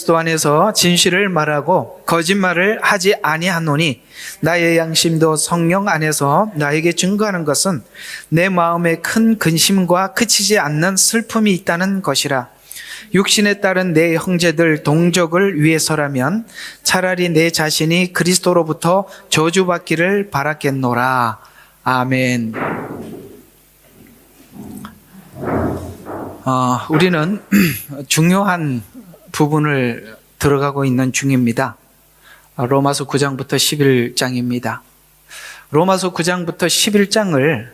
그리스도 안에서 진실을 말하고 거짓말을 하지 아니하노니 나의 양심도 성령 안에서 나에게 증거하는 것은 내 마음에 큰 근심과 그치지 않는 슬픔이 있다는 것이라. 육신에 따른 내 형제들 동족을 위해서라면 차라리 내 자신이 그리스도로부터 저주받기를 바랐겠노라. 아멘. 우리는 중요한 부분을 들어가고 있는 중입니다. 로마서 9장부터 11장입니다. 로마서 9장부터 11장을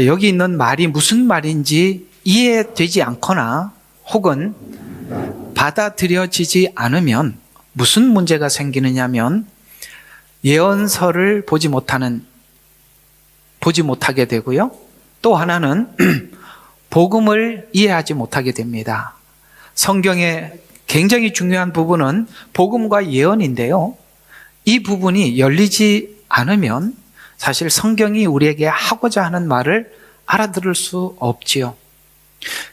여기 있는 말이 무슨 말인지 이해되지 않거나 혹은 받아들여지지 않으면 무슨 문제가 생기느냐면 예언서를 보지 못하게 되고요. 또 하나는 복음을 이해하지 못하게 됩니다. 성경의 굉장히 중요한 부분은 복음과 예언인데요. 이 부분이 열리지 않으면 사실 성경이 우리에게 하고자 하는 말을 알아들을 수 없지요.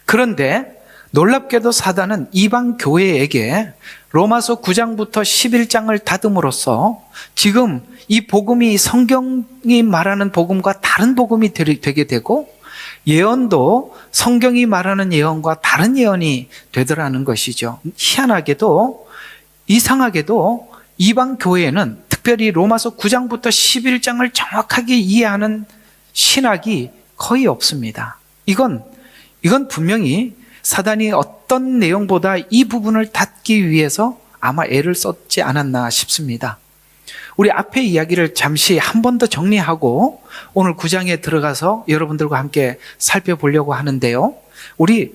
그런데 놀랍게도 사단은 이방 교회에게 로마서 9장부터 11장을 닫음으로써 지금 이 복음이 성경이 말하는 복음과 다른 복음이 되게 되고 예언도 성경이 말하는 예언과 다른 예언이 되더라는 것이죠. 희한하게도 이상하게도 이방 교회는 특별히 로마서 9장부터 11장을 정확하게 이해하는 신학이 거의 없습니다. 이건 분명히 사단이 어떤 내용보다 이 부분을 닫기 위해서 아마 애를 썼지 않았나 싶습니다. 우리 앞에 이야기를 잠시 한 번 더 정리하고 오늘 9장에 들어가서 여러분들과 함께 살펴보려고 하는데요. 우리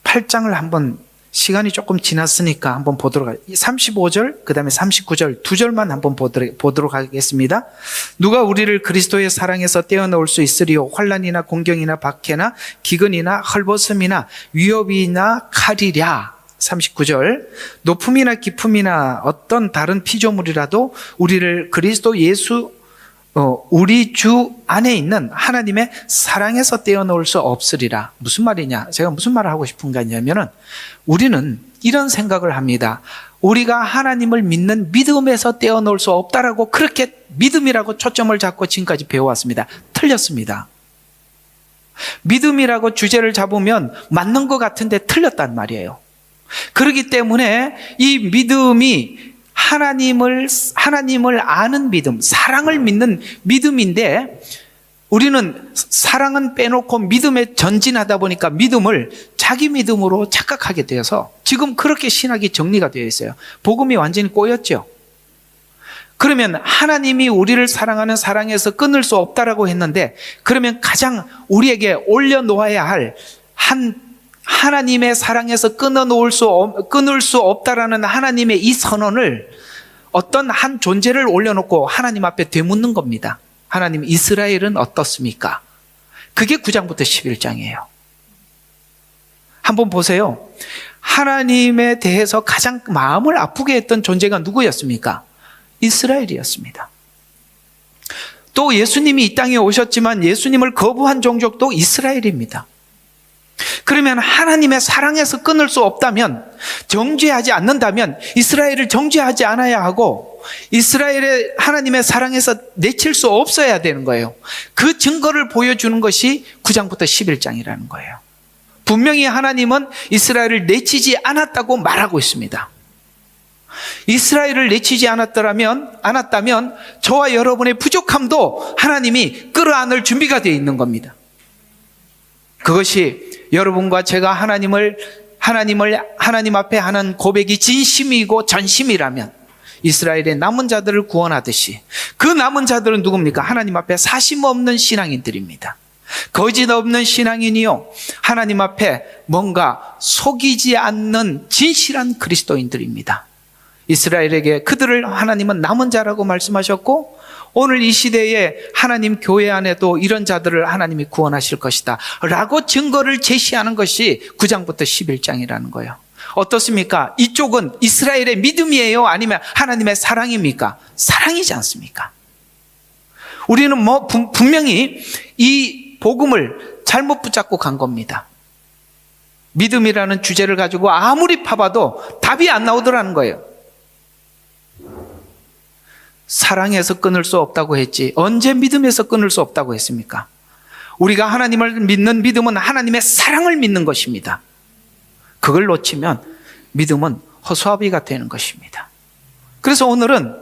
8장을 한번 시간이 조금 지났으니까 한번 보도록 하겠습니다. 35절 그 다음에 39절 두 절만 한번 보도록 하겠습니다. 누가 우리를 그리스도의 사랑에서 떼어놓을 수 있으리요? 환난이나 공경이나 박해나 기근이나 헐벗음이나 위협이나 칼이랴. 39절 높음이나 깊음이나 어떤 다른 피조물이라도 우리를 그리스도 예수 우리 주 안에 있는 하나님의 사랑에서 떼어놓을 수 없으리라. 무슨 말이냐? 제가 무슨 말을 하고 싶은가 하냐면은 우리는 이런 생각을 합니다. 우리가 하나님을 믿는 믿음에서 떼어놓을 수 없다라고 그렇게 믿음이라고 초점을 잡고 지금까지 배워왔습니다. 틀렸습니다. 믿음이라고 주제를 잡으면 맞는 것 같은데 틀렸단 말이에요. 그렇기 때문에 이 믿음이 하나님을 아는 믿음, 사랑을 믿는 믿음인데 우리는 사랑은 빼놓고 믿음에 전진하다 보니까 믿음을 자기 믿음으로 착각하게 되어서 지금 그렇게 신학이 정리가 되어 있어요. 복음이 완전히 꼬였죠. 그러면 하나님이 우리를 사랑하는 사랑에서 끊을 수 없다라고 했는데 그러면 가장 우리에게 올려놓아야 할 하나님의 사랑에서 끊을 수 없다라는 하나님의 이 선언을 어떤 한 존재를 올려놓고 하나님 앞에 되묻는 겁니다. 하나님, 이스라엘은 어떻습니까? 그게 9장부터 11장이에요. 한번 보세요. 하나님에 대해서 가장 마음을 아프게 했던 존재가 누구였습니까? 이스라엘이었습니다. 또 예수님이 이 땅에 오셨지만 예수님을 거부한 종족도 이스라엘입니다. 그러면 하나님의 사랑에서 끊을 수 없다면, 정죄하지 않는다면 이스라엘을 정죄하지 않아야 하고 이스라엘의 하나님의 사랑에서 내칠 수 없어야 되는 거예요. 그 증거를 보여주는 것이 9장부터 11장이라는 거예요. 분명히 하나님은 이스라엘을 내치지 않았다고 말하고 있습니다. 이스라엘을 내치지 않았다면 저와 여러분의 부족함도 하나님이 끌어안을 준비가 되어 있는 겁니다. 그것이 여러분과 제가 하나님 앞에 하는 고백이 진심이고 전심이라면 이스라엘의 남은 자들을 구원하듯이 그 남은 자들은 누굽니까? 하나님 앞에 사심 없는 신앙인들입니다. 거짓 없는 신앙인이요, 하나님 앞에 뭔가 속이지 않는 진실한 그리스도인들입니다. 이스라엘에게 그들을 하나님은 남은 자라고 말씀하셨고 오늘 이 시대에 하나님 교회 안에도 이런 자들을 하나님이 구원하실 것이다 라고 증거를 제시하는 것이 9장부터 11장이라는 거예요. 어떻습니까? 이쪽은 이스라엘의 믿음이에요? 아니면 하나님의 사랑입니까? 사랑이지 않습니까? 우리는 분명히 이 복음을 잘못 붙잡고 간 겁니다. 믿음이라는 주제를 가지고 아무리 파봐도 답이 안 나오더라는 거예요. 사랑에서 끊을 수 없다고 했지 언제 믿음에서 끊을 수 없다고 했습니까? 우리가 하나님을 믿는 믿음은 하나님의 사랑을 믿는 것입니다. 그걸 놓치면 믿음은 허수아비가 되는 것입니다. 그래서 오늘은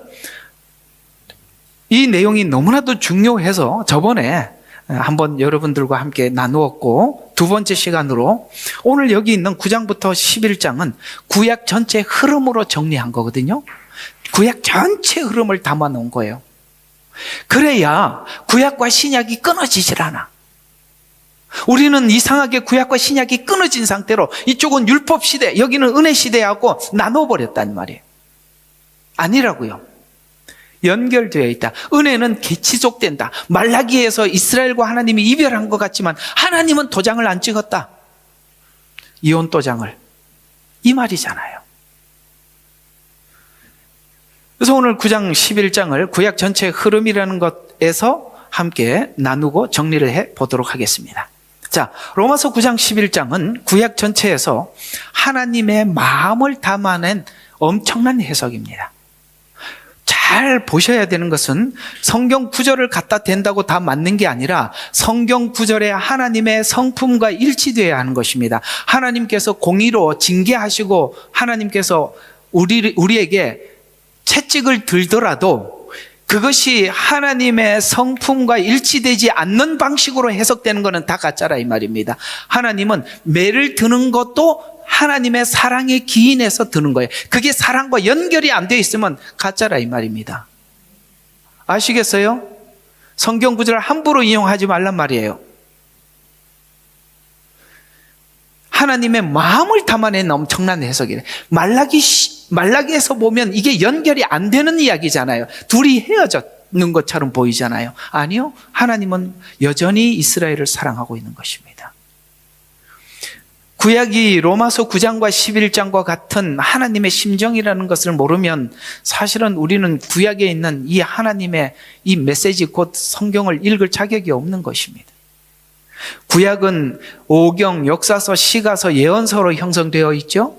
이 내용이 너무나도 중요해서 저번에 한번 여러분들과 함께 나누었고, 두 번째 시간으로 오늘 여기 있는 9장부터 11장은 구약 전체 흐름으로 정리한 거거든요. 구약 전체 흐름을 담아 놓은 거예요. 그래야 구약과 신약이 끊어지질 않아. 우리는 이상하게 구약과 신약이 끊어진 상태로 이쪽은 율법 시대, 여기는 은혜 시대하고 나눠버렸단 말이에요. 아니라고요. 연결되어 있다. 은혜는 지속된다. 말라기에서 이스라엘과 하나님이 이별한 것 같지만 하나님은 도장을 안 찍었다. 이혼 도장을. 이 말이잖아요. 그래서 오늘 9장 11장을 구약 전체의 흐름이라는 것에서 함께 나누고 정리를 해 보도록 하겠습니다. 자, 로마서 9장 11장은 구약 전체에서 하나님의 마음을 담아낸 엄청난 해석입니다. 잘 보셔야 되는 것은 성경 구절을 갖다 댄다고 다 맞는 게 아니라 성경 구절에 하나님의 성품과 일치되어야 하는 것입니다. 하나님께서 공의로 징계하시고 하나님께서 우리에게 채찍을 들더라도 그것이 하나님의 성품과 일치되지 않는 방식으로 해석되는 것은 다 가짜라 이 말입니다. 하나님은 매를 드는 것도 하나님의 사랑에 기인해서 드는 거예요. 그게 사랑과 연결이 안 되어 있으면 가짜라 이 말입니다. 아시겠어요? 성경 구절을 함부로 인용하지 말란 말이에요. 하나님의 마음을 담아낸 엄청난 해석이래. 말라기에서 보면 이게 연결이 안 되는 이야기잖아요. 둘이 헤어졌는 것처럼 보이잖아요. 아니요. 하나님은 여전히 이스라엘을 사랑하고 있는 것입니다. 구약이 로마서 9장과 11장과 같은 하나님의 심정이라는 것을 모르면 사실은 우리는 구약에 있는 이 하나님의 이 메시지 곧 성경을 읽을 자격이 없는 것입니다. 구약은 오경, 역사서, 시가서, 예언서로 형성되어 있죠.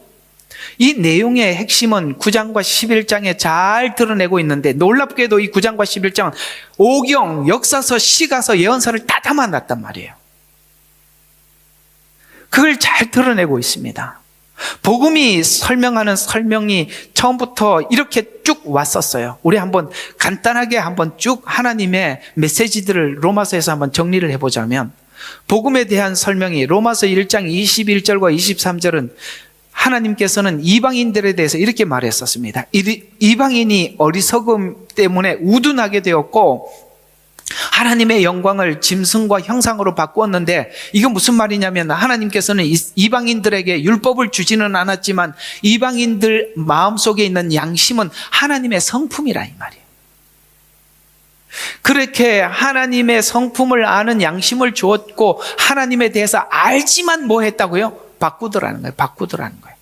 이 내용의 핵심은 9장과 11장에 잘 드러내고 있는데 놀랍게도 이 9장과 11장은 오경, 역사서, 시가서, 예언서를 다 담아놨단 말이에요. 그걸 잘 드러내고 있습니다. 복음이 설명하는 설명이 처음부터 이렇게 쭉 왔었어요. 우리 한번 간단하게 한번 쭉 하나님의 메시지들을 로마서에서 한번 정리를 해보자면 복음에 대한 설명이 로마서 1장 21절과 23절은 하나님께서는 이방인들에 대해서 이렇게 말했었습니다. 이방인이 어리석음 때문에 우둔하게 되었고 하나님의 영광을 짐승과 형상으로 바꾸었는데 이건 무슨 말이냐면 하나님께서는 이방인들에게 율법을 주지는 않았지만 이방인들 마음속에 있는 양심은 하나님의 성품이라 이 말이에요. 그렇게 하나님의 성품을 아는 양심을 주었고 하나님에 대해서 알지만 뭐 했다고요? 바꾸더라는 거예요. 바꾸더라는 거예요.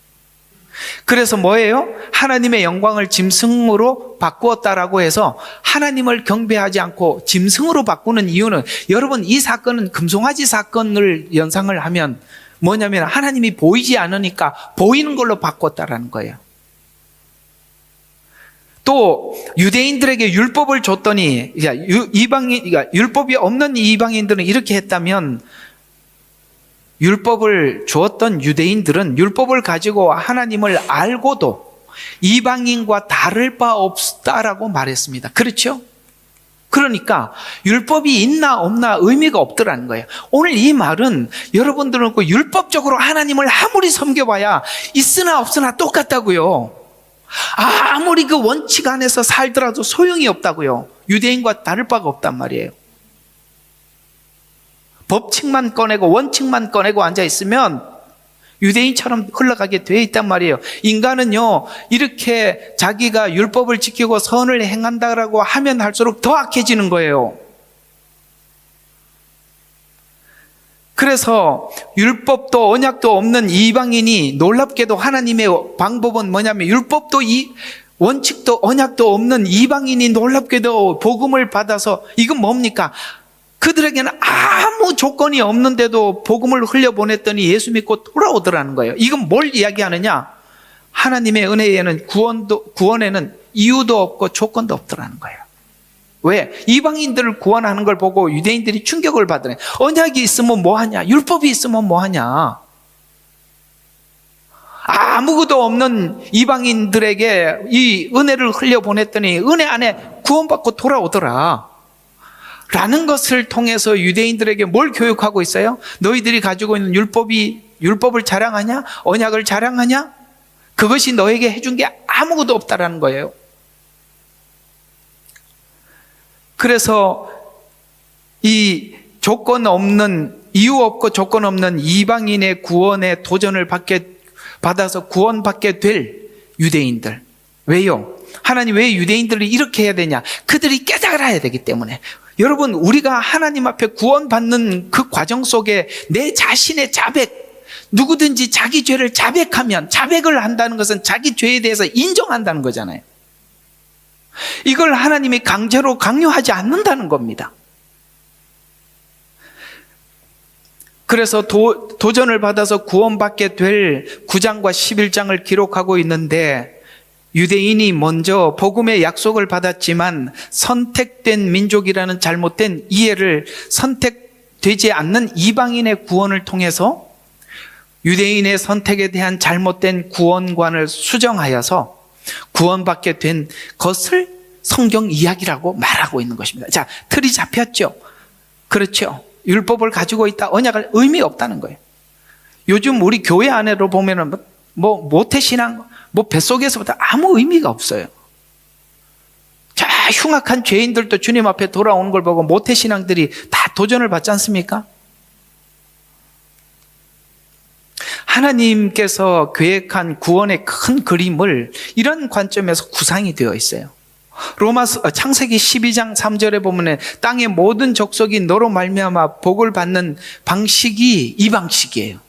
그래서 뭐예요? 하나님의 영광을 짐승으로 바꾸었다라고 해서 하나님을 경배하지 않고 짐승으로 바꾸는 이유는 여러분 이 사건은 금송아지 사건을 연상을 하면 뭐냐면 하나님이 보이지 않으니까 보이는 걸로 바꿨다라는 거예요. 또 유대인들에게 율법을 줬더니 율법이 없는 이방인들은 이렇게 했다면 율법을 주었던 유대인들은 율법을 가지고 하나님을 알고도 이방인과 다를 바 없다라고 말했습니다. 그렇죠? 그러니까 율법이 있나 없나 의미가 없더라는 거예요. 오늘 이 말은 여러분들은 그 율법적으로 하나님을 아무리 섬겨봐야 있으나 없으나 똑같다고요. 아무리 그 원칙 안에서 살더라도 소용이 없다고요. 유대인과 다를 바가 없단 말이에요. 법칙만 꺼내고 원칙만 꺼내고 앉아있으면 유대인처럼 흘러가게 돼 있단 말이에요. 인간은요 이렇게 자기가 율법을 지키고 선을 행한다라고 하면 할수록 더 악해지는 거예요. 그래서 율법도 언약도 없는 이방인이 놀랍게도 하나님의 방법은 뭐냐면 율법도 원칙도 언약도 없는 이방인이 놀랍게도 복음을 받아서 이건 뭡니까? 그들에게는 아무 조건이 없는데도 복음을 흘려보냈더니 예수 믿고 돌아오더라는 거예요. 이건 뭘 이야기하느냐? 하나님의 은혜에는 구원에는 이유도 없고 조건도 없더라는 거예요. 왜? 이방인들을 구원하는 걸 보고 유대인들이 충격을 받으네. 언약이 있으면 뭐하냐? 율법이 있으면 뭐하냐? 아무것도 없는 이방인들에게 이 은혜를 흘려보냈더니 은혜 안에 구원받고 돌아오더라 라는 것을 통해서 유대인들에게 뭘 교육하고 있어요? 너희들이 가지고 있는 율법을 자랑하냐? 언약을 자랑하냐? 그것이 너에게 해준 게 아무것도 없다라는 거예요. 그래서 이 이유 없고 조건 없는 이방인의 구원의 도전을 받아서 구원받게 될 유대인들. 왜요? 하나님 왜 유대인들을 이렇게 해야 되냐? 그들이 깨달아야 되기 때문에. 여러분, 우리가 하나님 앞에 구원받는 그 과정 속에 내 자신의 자백, 누구든지 자기 죄를 자백을 한다는 것은 자기 죄에 대해서 인정한다는 거잖아요. 이걸 하나님이 강제로 강요하지 않는다는 겁니다. 그래서 도전을 받아서 구원받게 될 9장과 11장을 기록하고 있는데, 유대인이 먼저 복음의 약속을 받았지만 선택된 민족이라는 잘못된 이해를, 선택되지 않는 이방인의 구원을 통해서 유대인의 선택에 대한 잘못된 구원관을 수정하여서 구원받게 된 것을 성경 이야기라고 말하고 있는 것입니다. 자, 틀이 잡혔죠? 그렇죠? 율법을 가지고 있다, 언약을 의미 없다는 거예요. 요즘 우리 교회 안에로 보면은 모태신앙, 뱃속에서부터 아무 의미가 없어요. 자, 흉악한 죄인들도 주님 앞에 돌아오는 걸 보고 모태신앙들이 다 도전을 받지 않습니까? 하나님께서 계획한 구원의 큰 그림을 이런 관점에서 구상이 되어 있어요. 창세기 12장 3절에 보면 땅의 모든 족속이 너로 말미암아 복을 받는 방식이 이 방식이에요.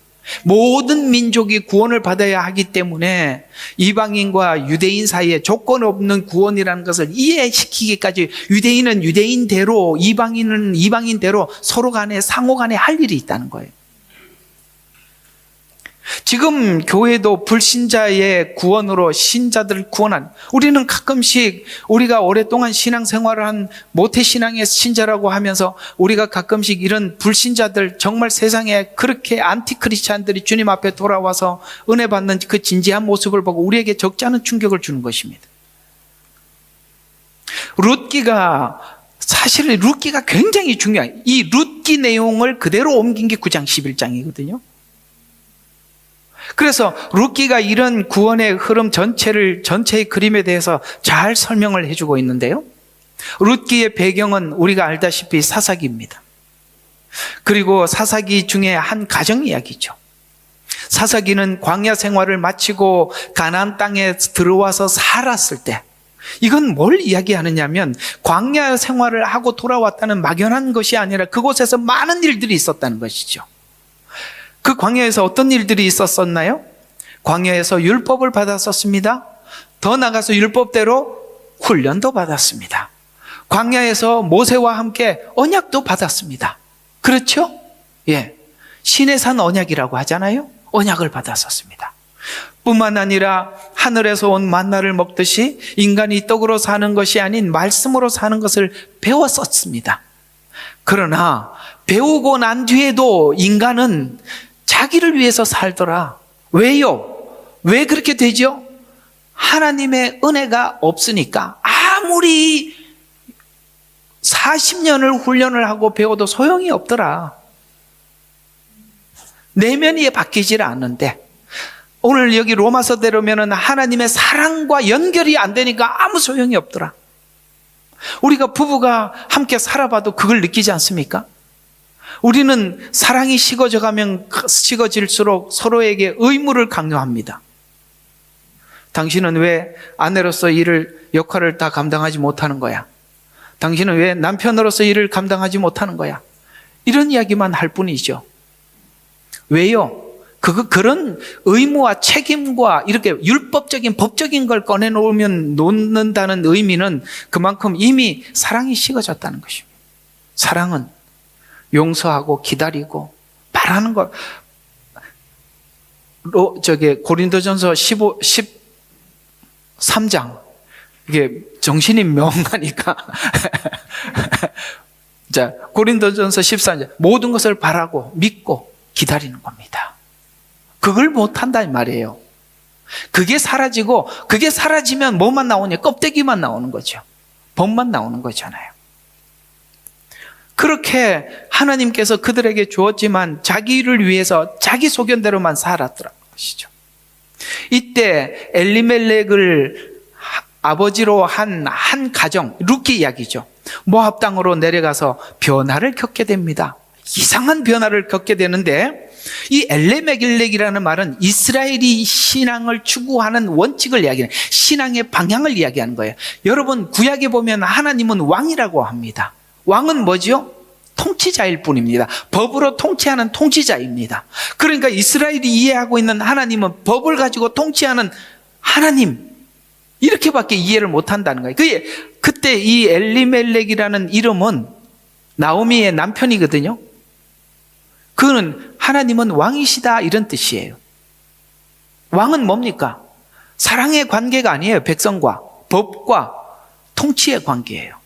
모든 민족이 구원을 받아야 하기 때문에 이방인과 유대인 사이에 조건 없는 구원이라는 것을 이해시키기까지 유대인은 유대인대로, 이방인은 이방인대로 서로 간에 상호 간에 할 일이 있다는 거예요. 지금 교회도 불신자의 구원으로 신자들을 구원한, 우리는 가끔씩 우리가 오랫동안 신앙생활을 한 모태신앙의 신자라고 하면서 우리가 가끔씩 이런 불신자들, 정말 세상에 그렇게 안티크리스찬들이 주님 앞에 돌아와서 은혜 받는 그 진지한 모습을 보고 우리에게 적지 않은 충격을 주는 것입니다. 사실 룻기가 굉장히 중요해요. 이 룻기 내용을 그대로 옮긴 게 9장 11장이거든요. 그래서 룻기가 이런 구원의 흐름 전체의 그림에 대해서 잘 설명을 해주고 있는데요. 룻기의 배경은 우리가 알다시피 사사기입니다. 그리고 사사기 중에 한 가정 이야기죠. 사사기는 광야 생활을 마치고 가나안 땅에 들어와서 살았을 때, 이건 뭘 이야기하느냐면 광야 생활을 하고 돌아왔다는 막연한 것이 아니라 그곳에서 많은 일들이 있었다는 것이죠. 그 광야에서 어떤 일들이 있었었나요? 광야에서 율법을 받았었습니다. 더 나가서 율법대로 훈련도 받았습니다. 광야에서 모세와 함께 언약도 받았습니다. 그렇죠? 예. 시내산 언약이라고 하잖아요. 언약을 받았었습니다. 뿐만 아니라 하늘에서 온 만나를 먹듯이 인간이 떡으로 사는 것이 아닌 말씀으로 사는 것을 배웠었습니다. 그러나 배우고 난 뒤에도 인간은 자기를 위해서 살더라. 왜요? 왜 그렇게 되죠? 하나님의 은혜가 없으니까 아무리 40년을 훈련을 하고 배워도 소용이 없더라. 내면이 바뀌질 않는데, 오늘 여기 로마서대로면 하나님의 사랑과 연결이 안 되니까 아무 소용이 없더라. 우리가 부부가 함께 살아봐도 그걸 느끼지 않습니까? 우리는 사랑이 식어질수록 서로에게 의무를 강요합니다. 당신은 왜 아내로서 역할을 다 감당하지 못하는 거야? 당신은 왜 남편으로서 일을 감당하지 못하는 거야? 이런 이야기만 할 뿐이죠. 왜요? 그런 의무와 책임과 이렇게 율법적인, 법적인 걸 놓는다는 의미는 그만큼 이미 사랑이 식어졌다는 것입니다. 사랑은 용서하고 기다리고 바라는 것. 고린도전서 13장. 이게 정신이 명하니까. 자, 고린도전서 14장. 모든 것을 바라고 믿고 기다리는 겁니다. 그걸 못한다는 말이에요. 그게 사라지고, 그게 사라지면 뭐만 나오냐? 껍데기만 나오는 거죠. 법만 나오는 거잖아요. 그렇게 하나님께서 그들에게 주었지만 자기를 위해서 자기 소견대로만 살았더라는 것이죠. 이때 엘리멜렉을 아버지로 한 가정, 룻기 이야기죠. 모압 땅으로 내려가서 변화를 겪게 됩니다. 이상한 변화를 겪게 되는데, 이 엘레메길렉이라는 말은 이스라엘이 신앙을 추구하는 원칙을 이야기하는, 신앙의 방향을 이야기하는 거예요. 여러분, 구약에 보면 하나님은 왕이라고 합니다. 왕은 뭐지요? 통치자일 뿐입니다. 법으로 통치하는 통치자입니다. 그러니까 이스라엘이 이해하고 있는 하나님은 법을 가지고 통치하는 하나님, 이렇게밖에 이해를 못한다는 거예요. 그때 이 엘리멜렉이라는 이름은 나오미의 남편이거든요. 그는 하나님은 왕이시다 이런 뜻이에요. 왕은 뭡니까? 사랑의 관계가 아니에요. 백성과 법과 통치의 관계예요.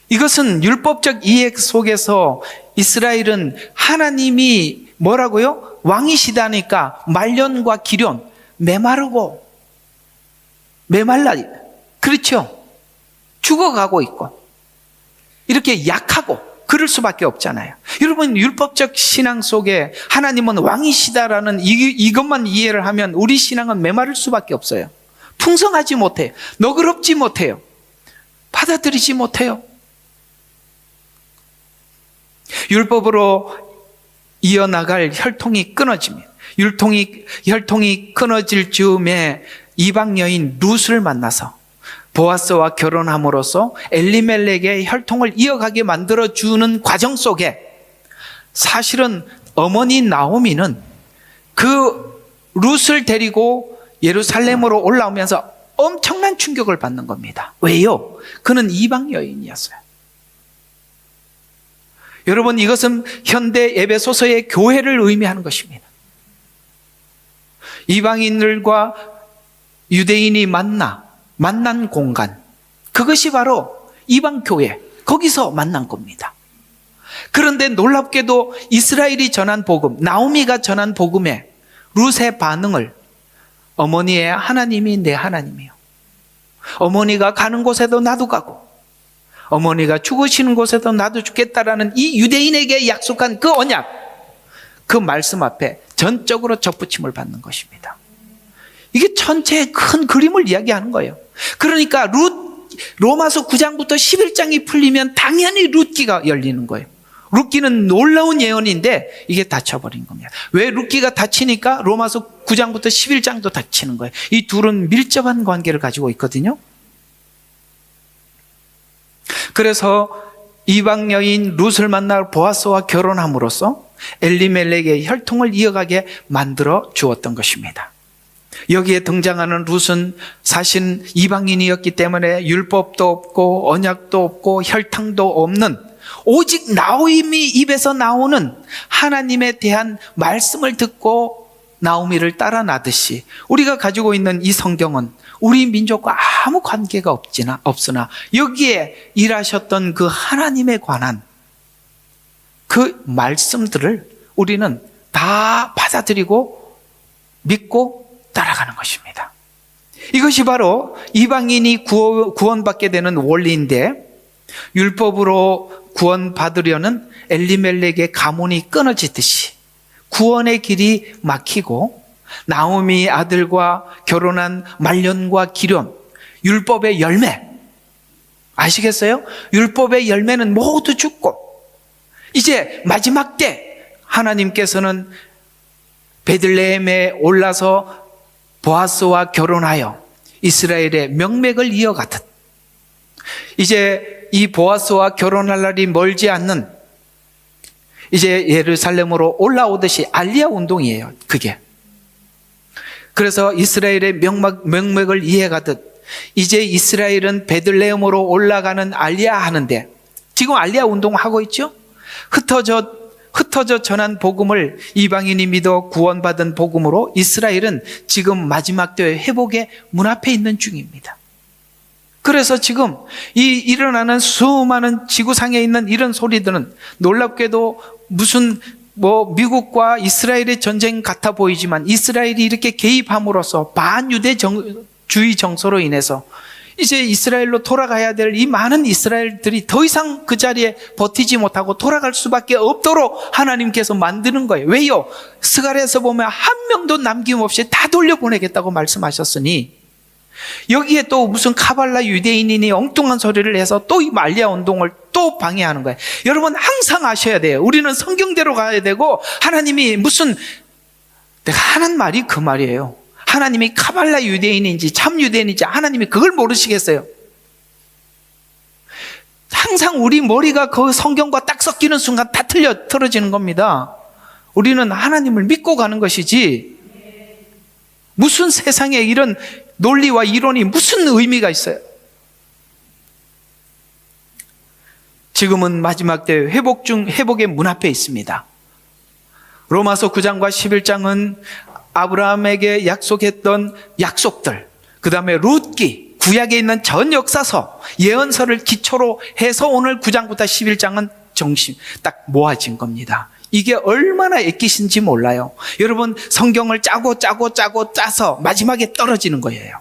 이것은 율법적 이해 속에서 이스라엘은 하나님이 뭐라고요? 왕이시다니까 말년과 기련, 메마르고 메말라, 그렇죠? 죽어가고 있고 이렇게 약하고 그럴 수밖에 없잖아요. 여러분, 율법적 신앙 속에 하나님은 왕이시다라는 이것만 이해를 하면 우리 신앙은 메마를 수밖에 없어요. 풍성하지 못해요. 너그럽지 못해요. 받아들이지 못해요. 율법으로 이어나갈 혈통이 끊어집니다. 혈통이 끊어질 즈음에 이방 여인 룻을 만나서 보아스와 결혼함으로써 엘리멜렉의 혈통을 이어가게 만들어주는 과정 속에 사실은 어머니 나오미는 그 룻을 데리고 예루살렘으로 올라오면서 엄청난 충격을 받는 겁니다. 왜요? 그는 이방 여인이었어요. 여러분, 이것은 현대 에베소서의 교회를 의미하는 것입니다. 이방인들과 유대인이 만난 공간, 그것이 바로 이방교회, 거기서 만난 겁니다. 그런데 놀랍게도 이스라엘이 전한 복음, 나오미가 전한 복음에 룻의 반응을 어머니의 하나님이 내 하나님이요, 어머니가 가는 곳에도 나도 가고 어머니가 죽으시는 곳에도 나도 죽겠다라는 이 유대인에게 약속한 그 언약, 그 말씀 앞에 전적으로 접붙임을 받는 것입니다. 이게 전체의 큰 그림을 이야기하는 거예요. 그러니까 로마서 9장부터 11장이 풀리면 당연히 룻기가 열리는 거예요. 룻기는 놀라운 예언인데 이게 닫혀버린 겁니다. 왜 룻기가 닫히니까 로마서 9장부터 11장도 닫히는 거예요. 이 둘은 밀접한 관계를 가지고 있거든요. 그래서 이방 여인 룻을 만나 보아스와 결혼함으로써 엘리멜렉의 혈통을 이어가게 만들어 주었던 것입니다. 여기에 등장하는 룻은 사실 이방인이었기 때문에 율법도 없고 언약도 없고 혈통도 없는, 오직 나오미 입에서 나오는 하나님에 대한 말씀을 듣고 나오미를 따라 나듯이 우리가 가지고 있는 이 성경은 우리 민족과 아무 관계가 없으나 여기에 일하셨던 그 하나님에 관한 그 말씀들을 우리는 다 받아들이고 믿고 따라가는 것입니다. 이것이 바로 이방인이 구원받게 되는 원리인데, 율법으로 구원받으려는 엘리멜렉의 가문이 끊어지듯이 구원의 길이 막히고 나오미 아들과 결혼한 말년과 기련, 율법의 열매, 아시겠어요? 율법의 열매는 모두 죽고 이제 마지막 때 하나님께서는 베들레헴에 올라서 보아스와 결혼하여 이스라엘의 명맥을 이어가듯 이제 이 보아스와 결혼할 날이 멀지 않는 이제 예루살렘으로 올라오듯이 알리야 운동이에요, 그게. 그래서 이스라엘의 명맥을 이해가듯 이제 이스라엘은 베들레헴으로 올라가는 알리야 하는데, 지금 알리야 운동하고 있죠? 흩어져 전한 복음을 이방인이 믿어 구원받은 복음으로 이스라엘은 지금 마지막 때의 회복의 문 앞에 있는 중입니다. 그래서 지금 이 일어나는 수많은 지구상에 있는 이런 소리들은 놀랍게도 무슨 미국과 이스라엘의 전쟁 같아 보이지만 이스라엘이 이렇게 개입함으로써 반유대주의 정서로 인해서 이제 이스라엘로 돌아가야 될 이 많은 이스라엘들이 더 이상 그 자리에 버티지 못하고 돌아갈 수밖에 없도록 하나님께서 만드는 거예요. 왜요? 스가랴에서 보면 한 명도 남김없이 다 돌려보내겠다고 말씀하셨으니 여기에 또 무슨 카발라 유대인이니 엉뚱한 소리를 해서 또 이 말리아 운동을 또 방해하는 거예요. 여러분 항상 아셔야 돼요. 우리는 성경대로 가야 되고 하나님이 내가 하는 말이 그 말이에요. 하나님이 카발라 유대인인지 참 유대인인지 하나님이 그걸 모르시겠어요? 항상 우리 머리가 그 성경과 딱 섞이는 순간 다 틀어지는 겁니다. 우리는 하나님을 믿고 가는 것이지 무슨 세상에 이런 논리와 이론이 무슨 의미가 있어요? 지금은 마지막 때 회복의 문 앞에 있습니다. 로마서 9장과 11장은 아브라함에게 약속했던 약속들, 그 다음에 룻기, 구약에 있는 전 역사서, 예언서를 기초로 해서 오늘 9장부터 11장은 정신 딱 모아진 겁니다. 이게 얼마나 애끼신지 몰라요. 여러분 성경을 짜서 마지막에 떨어지는 거예요.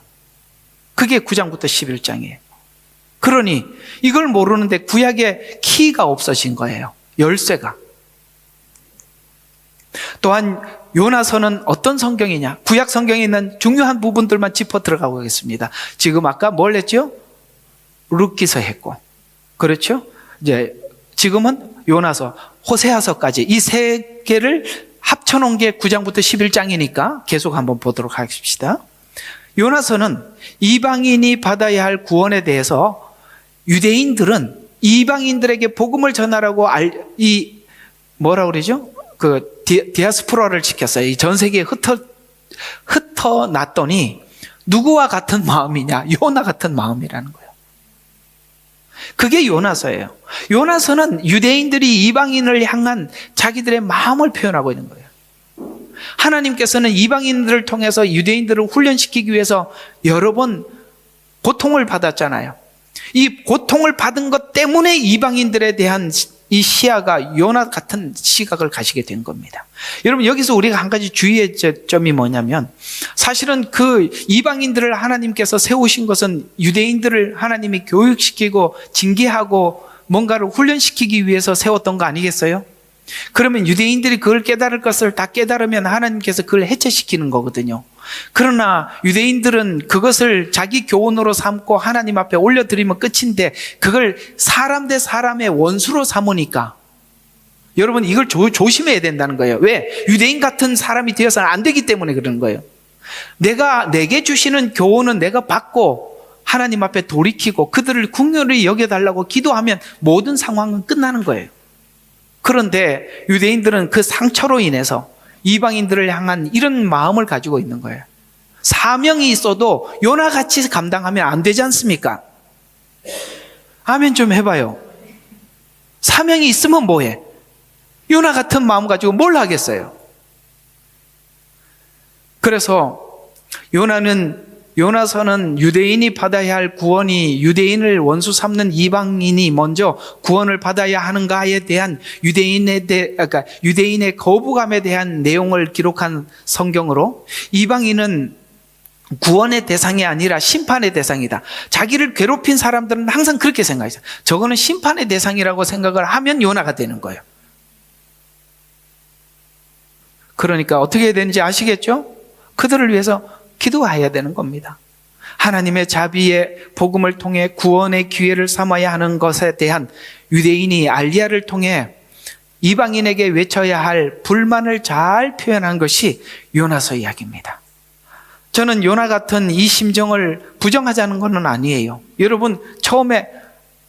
그게 9장부터 11장이에요. 그러니 이걸 모르는데 구약에 키가 없어진 거예요. 열쇠가. 또한 요나서는 어떤 성경이냐? 구약 성경에 있는 중요한 부분들만 짚어 들어가고 하겠습니다. 지금 아까 뭘 했죠? 룻기서 했고, 그렇죠? 이제 지금은 요나서, 호세아서까지 이 세 개를 합쳐놓은 게 9장부터 11장이니까 계속 한번 보도록 하십시다. 요나서는 이방인이 받아야 할 구원에 대해서 유대인들은 이방인들에게 복음을 전하라고 뭐라 그러죠? 그 디아스포라를 시켰어요. 이 전 세계에 흩어놨더니 누구와 같은 마음이냐? 요나 같은 마음이라는 거예요. 그게 요나서예요. 요나서는 유대인들이 이방인을 향한 자기들의 마음을 표현하고 있는 거예요. 하나님께서는 이방인들을 통해서 유대인들을 훈련시키기 위해서 여러 번 고통을 받았잖아요. 이 고통을 받은 것 때문에 이방인들에 대한 이 시야가 요나 같은 시각을 가지게 된 겁니다. 여러분 여기서 우리가 한 가지 주의의 점이 뭐냐면 사실은 그 이방인들을 하나님께서 세우신 것은 유대인들을 하나님이 교육시키고 징계하고 뭔가를 훈련시키기 위해서 세웠던 거 아니겠어요? 그러면 유대인들이 그걸 깨달을 것을 다 깨달으면 하나님께서 그걸 해체시키는 거거든요. 그러나 유대인들은 그것을 자기 교훈으로 삼고 하나님 앞에 올려드리면 끝인데 그걸 사람 대 사람의 원수로 삼으니까 여러분 이걸 조심해야 된다는 거예요. 왜? 유대인 같은 사람이 되어서는 안 되기 때문에 그러는 거예요. 내게 주시는 교훈은 내가 받고 하나님 앞에 돌이키고 그들을 긍휼히 여겨달라고 기도하면 모든 상황은 끝나는 거예요. 그런데 유대인들은 그 상처로 인해서 이방인들을 향한 이런 마음을 가지고 있는 거예요. 사명이 있어도 요나같이 감당하면 안 되지 않습니까? 아멘 좀 해봐요. 사명이 있으면 뭐해? 요나 같은 마음 가지고 뭘 하겠어요? 그래서 요나서는 유대인이 받아야 할 구원이 유대인을 원수 삼는 이방인이 먼저 구원을 받아야 하는가에 대한 유대인의 거부감에 대한 내용을 기록한 성경으로 이방인은 구원의 대상이 아니라 심판의 대상이다. 자기를 괴롭힌 사람들은 항상 그렇게 생각해요. 저거는 심판의 대상이라고 생각을 하면 요나가 되는 거예요. 그러니까 어떻게 해야 되는지 아시겠죠? 그들을 위해서 기도해야 되는 겁니다. 하나님의 자비의 복음을 통해 구원의 기회를 삼아야 하는 것에 대한 유대인이 알리야를 통해 이방인에게 외쳐야 할 불만을 잘 표현한 것이 요나서 이야기입니다. 저는 요나 같은 이 심정을 부정하자는 것은 아니에요. 여러분 처음에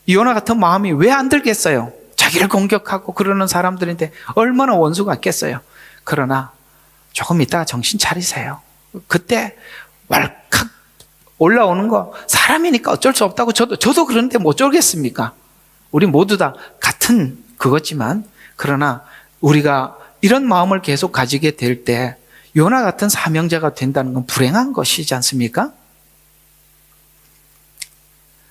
요나 같은 마음이 왜 안 들겠어요? 자기를 공격하고 그러는 사람들인데 얼마나 원수 같겠어요. 그러나 조금 있다가 정신 차리세요. 그때 왈칵 올라오는 거 사람이니까 어쩔 수 없다고 저도 그런데 뭐 어쩌겠습니까? 우리 모두 다 같은 그거지만 그러나 우리가 이런 마음을 계속 가지게 될 때 요나 같은 사명자가 된다는 건 불행한 것이지 않습니까?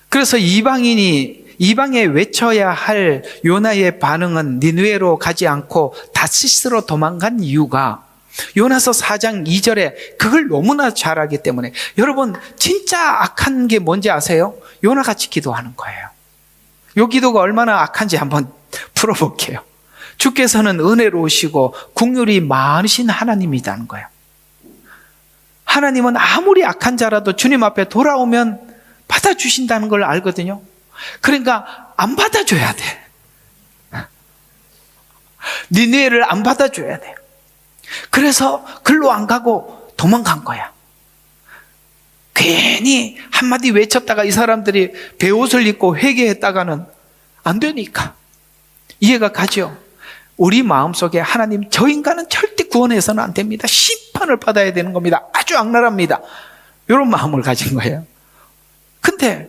그래서 이방에 외쳐야 할 요나의 반응은 니느웨로 가지 않고 다시스로 도망간 이유가 요나서 4장 2절에 그걸 너무나 잘 알기 때문에, 여러분 진짜 악한 게 뭔지 아세요? 요나같이 기도하는 거예요. 요 기도가 얼마나 악한지 한번 풀어볼게요. 주께서는 은혜로우시고 긍휼이 많으신 하나님이라는 거예요. 하나님은 아무리 악한 자라도 주님 앞에 돌아오면 받아주신다는 걸 알거든요. 그러니까 안 받아줘야 돼. 니느웨를 안 받아줘야 돼요. 그래서 글로 안 가고 도망간 거야. 괜히 한마디 외쳤다가 이 사람들이 베옷을 입고 회개했다가는 안 되니까. 이해가 가죠? 우리 마음속에 하나님, 저 인간은 절대 구원해서는 안 됩니다, 심판을 받아야 되는 겁니다, 아주 악랄합니다, 이런 마음을 가진 거예요. 근데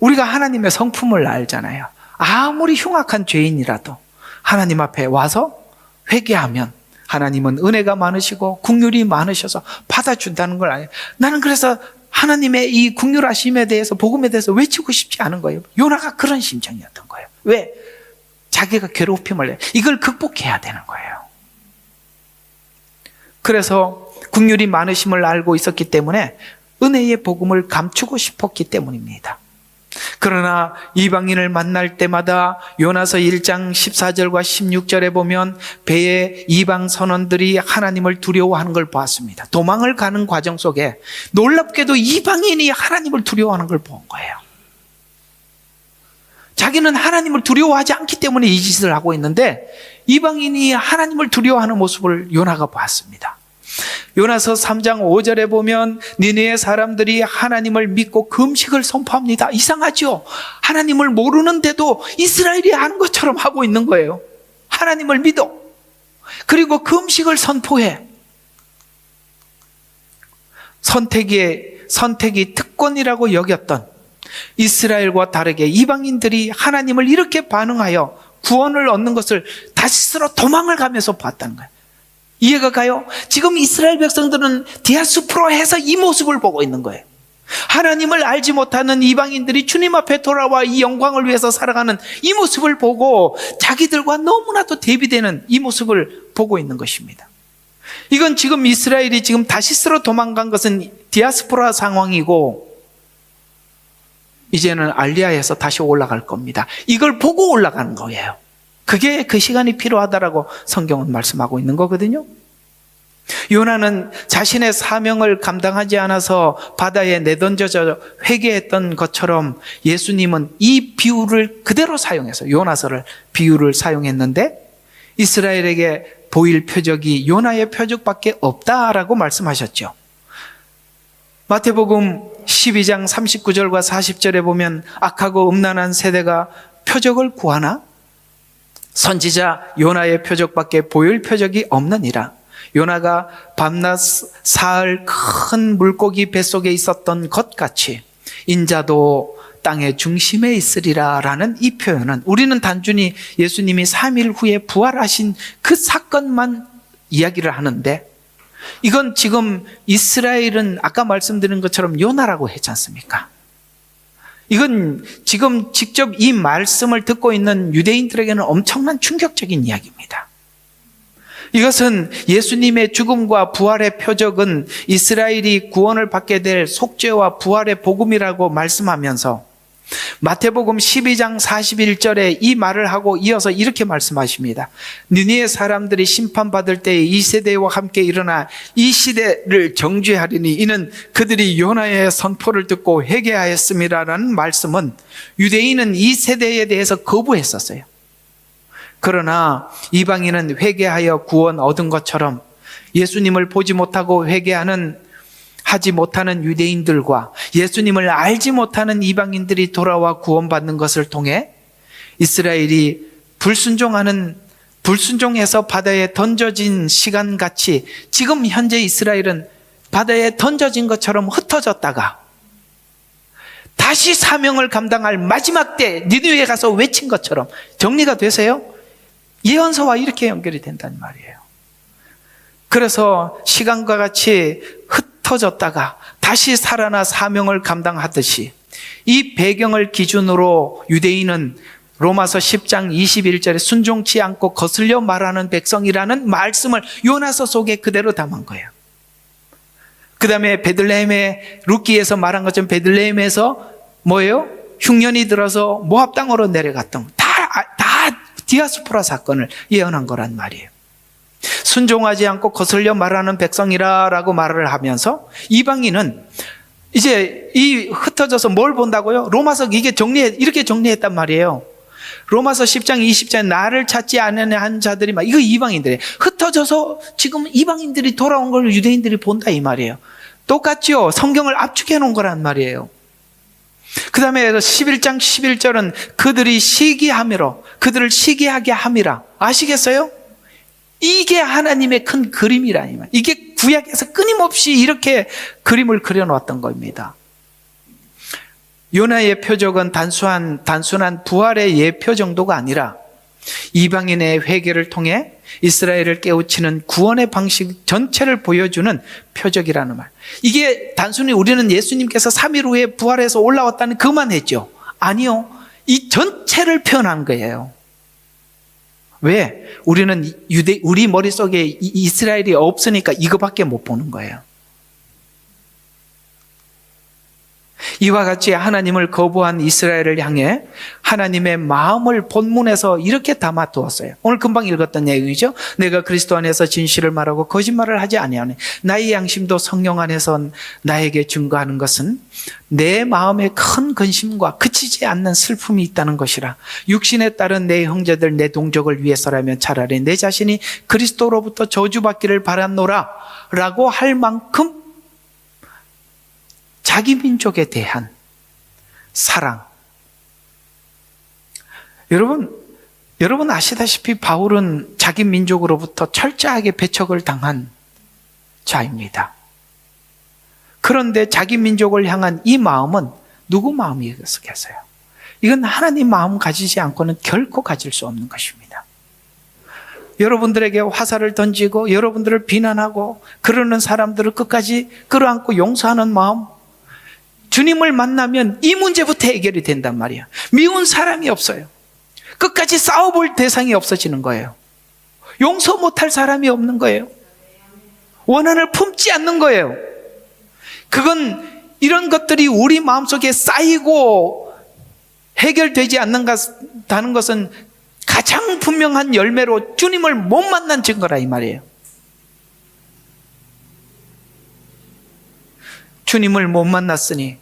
우리가 하나님의 성품을 알잖아요. 아무리 흉악한 죄인이라도 하나님 앞에 와서 회개하면 하나님은 은혜가 많으시고 긍휼이 많으셔서 받아준다는 걸 알아요. 나는 그래서 하나님의 이 긍휼하심에 대해서, 복음에 대해서 외치고 싶지 않은 거예요. 요나가 그런 심정이었던 거예요. 왜? 자기가 괴롭힘을 해. 이걸 극복해야 되는 거예요. 그래서 긍휼이 많으심을 알고 있었기 때문에 은혜의 복음을 감추고 싶었기 때문입니다. 그러나 이방인을 만날 때마다 요나서 1장 14절과 16절에 보면 배에 이방 선원들이 하나님을 두려워하는 걸 보았습니다. 도망을 가는 과정 속에 놀랍게도 이방인이 하나님을 두려워하는 걸 본 거예요. 자기는 하나님을 두려워하지 않기 때문에 이 짓을 하고 있는데 이방인이 하나님을 두려워하는 모습을 요나가 봤습니다. 요나서 3장 5절에 보면 니느웨 사람들이 하나님을 믿고 금식을 선포합니다. 이상하죠? 하나님을 모르는데도 이스라엘이 하는 것처럼 하고 있는 거예요. 하나님을 믿어. 그리고 금식을 선포해. 선택이 특권이라고 여겼던 이스라엘과 다르게 이방인들이 하나님을 이렇게 반응하여 구원을 얻는 것을 다시스로 도망을 가면서 봤다는 거예요. 이해가 가요? 지금 이스라엘 백성들은 디아스포라에서 이 모습을 보고 있는 거예요. 하나님을 알지 못하는 이방인들이 주님 앞에 돌아와 이 영광을 위해서 살아가는 이 모습을 보고 자기들과 너무나도 대비되는 이 모습을 보고 있는 것입니다. 이건 지금 이스라엘이 지금 다시스로 도망간 것은 디아스포라 상황이고 이제는 알리야에서 다시 올라갈 겁니다. 이걸 보고 올라가는 거예요. 그게 그 시간이 필요하다라고 성경은 말씀하고 있는 거거든요. 요나는 자신의 사명을 감당하지 않아서 바다에 내던져져 회개했던 것처럼 예수님은 이 비유를 그대로 사용해서 요나서를 비유를 사용했는데 이스라엘에게 보일 표적이 요나의 표적밖에 없다라고 말씀하셨죠. 마태복음 12장 39절과 40절에 보면 악하고 음란한 세대가 표적을 구하나 선지자 요나의 표적밖에 보일 표적이 없느니라. 요나가 밤낮 사흘 큰 물고기 뱃속에 있었던 것 같이 인자도 땅의 중심에 있으리라 라는 이 표현은 우리는 단순히 예수님이 3일 후에 부활하신 그 사건만 이야기를 하는데 이건 지금 이스라엘은 아까 말씀드린 것처럼 요나라고 했지 않습니까? 이건 지금 직접 이 말씀을 듣고 있는 유대인들에게는 엄청난 충격적인 이야기입니다. 이것은 예수님의 죽음과 부활의 표적은 이스라엘이 구원을 받게 될 속죄와 부활의 복음이라고 말씀하면서 마태복음 12장 41절에 이 말을 하고 이어서 이렇게 말씀하십니다. 니느웨 사람들이 심판받을 때에 이 세대와 함께 일어나 이 시대를 정죄하리니 이는 그들이 요나의 선포를 듣고 회개하였음이라는 말씀은 유대인은 이 세대에 대해서 거부했었어요. 그러나 이방인은 회개하여 구원 얻은 것처럼 예수님을 보지 못하고 하지 못하는 유대인들과 예수님을 알지 못하는 이방인들이 돌아와 구원받는 것을 통해 이스라엘이 불순종해서 바다에 던져진 시간같이 지금 현재 이스라엘은 바다에 던져진 것처럼 흩어졌다가 다시 사명을 감당할 마지막 때 니느웨에 가서 외친 것처럼 정리가 되세요? 예언서와 이렇게 연결이 된단 말이에요. 그래서 시간과 같이 흩어졌다가 다시 살아나 사명을 감당하듯이 이 배경을 기준으로 유대인은 로마서 10장 21절에 순종치 않고 거슬려 말하는 백성이라는 말씀을 요나서 속에 그대로 담은 거예요. 그 다음에 베들레헴의 룻기에서 말한 것처럼 베들레헴에서 뭐예요? 흉년이 들어서 모압 땅으로 내려갔던 다 디아스포라 사건을 예언한 거란 말이에요. 순종하지 않고 거슬려 말하는 백성이라고 말을 하면서 이방인은 이제 이 흩어져서 뭘 본다고요? 로마서 이렇게 정리했단 말이에요. 로마서 10장 20절에 나를 찾지 않는 자들이 막 이거 이방인들이 흩어져서 지금 이방인들이 돌아온 걸 유대인들이 본다 이 말이에요. 똑같죠. 성경을 압축해 놓은 거란 말이에요. 그 다음에 11장 11절은 그들이 시기함이로 그들을 시기하게 함이라. 아시겠어요? 이게 하나님의 큰 그림이라 이 말. 이게 구약에서 끊임없이 이렇게 그림을 그려놓았던 겁니다. 요나의 표적은 단순한 부활의 예표 정도가 아니라 이방인의 회개를 통해 이스라엘을 깨우치는 구원의 방식 전체를 보여주는 표적이라는 말. 이게 단순히 우리는 예수님께서 3일 후에 부활해서 올라왔다는 그만 했죠. 아니요. 이 전체를 표현한 거예요. 왜? 우리는 우리 머릿속에 이스라엘이 없으니까 이거밖에 못 보는 거예요. 이와 같이 하나님을 거부한 이스라엘을 향해 하나님의 마음을 본문에서 이렇게 담아두었어요. 오늘 금방 읽었던 얘기죠. 내가 그리스도 안에서 진실을 말하고 거짓말을 하지 아니하네. 나의 양심도 성령 안에서 나에게 증거하는 것은 내 마음에 큰 근심과 그치지 않는 슬픔이 있다는 것이라. 육신에 따른 내 형제들 내 동족을 위해서라면 차라리 내 자신이 그리스도로부터 저주받기를 바랐노라 라고 할 만큼 자기 민족에 대한 사랑. 여러분 아시다시피 바울은 자기 민족으로부터 철저하게 배척을 당한 자입니다. 그런데 자기 민족을 향한 이 마음은 누구 마음이겠어요? 이건 하나님 마음 가지지 않고는 결코 가질 수 없는 것입니다. 여러분들에게 화살을 던지고 여러분들을 비난하고 그러는 사람들을 끝까지 끌어안고 용서하는 마음, 주님을 만나면 이 문제부터 해결이 된단 말이에요. 미운 사람이 없어요. 끝까지 싸워볼 대상이 없어지는 거예요. 용서 못할 사람이 없는 거예요. 원한을 품지 않는 거예요. 그건 이런 것들이 우리 마음속에 쌓이고 해결되지 않는다는 것은 가장 분명한 열매로 주님을 못 만난 증거라 이 말이에요. 주님을 못 만났으니